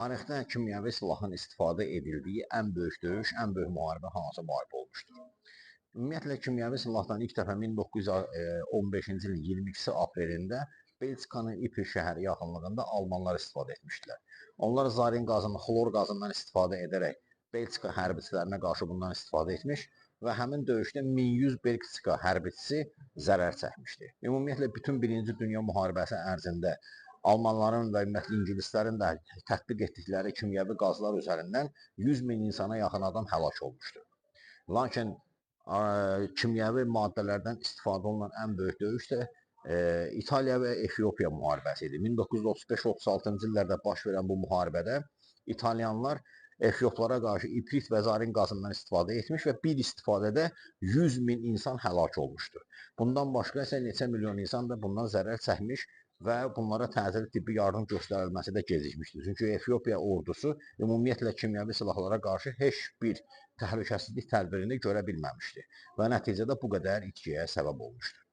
Tarixdə kimyəvi silahın istifadə edildiyi ən böyük döyüş, ən böyük müharibə hansı müharibə olmuşdur? Ümumiyyətlə, kimyəvi silahdan ilk dəfə 1915-ci ilin 22 aprelində Belçikanın İpir şəhəri yaxınlığında almanlar istifadə etmişdilər. Onlar zarin qazını, xlor qazından istifadə edərək Belçika hərbiçilərinə qarşı bundan istifadə etmiş və həmin döyüşdə 1100 Belçika hərbiçisi zərər çəkmişdi. Ümumiyyətlə, bütün Birinci Dünya müharibəsi ərzində Almanların və ümumiyyətlə ingilislərin də tətbiq etdikləri kimyəvi qazlar üzərindən 100 min insana yaxın adam həlak olmuşdur. Lakin kimyəvi maddələrdən istifadə olunan ən böyük döyüş də İtaliya və Efiopiya müharibəsi idi. 1935-36-cı illərdə baş verən bu müharibədə İtalyanlar Efioplara qarşı iprit və zarin qazından istifadə etmiş və bir istifadədə 100 min insan həlak olmuşdur. Bundan başqa isə neçə milyon insan da bundan zərər çəkmiş və bunlara təcili tibbi yardım göstərilməsi də gecikmişdir. Çünki Efiopiya ordusu ümumiyyətlə kimyəvi silahlara qarşı heç bir təhlükəsizlik tədbirini görə bilməmişdi və nəticədə bu qədər itkiyə səbəb olmuşdur.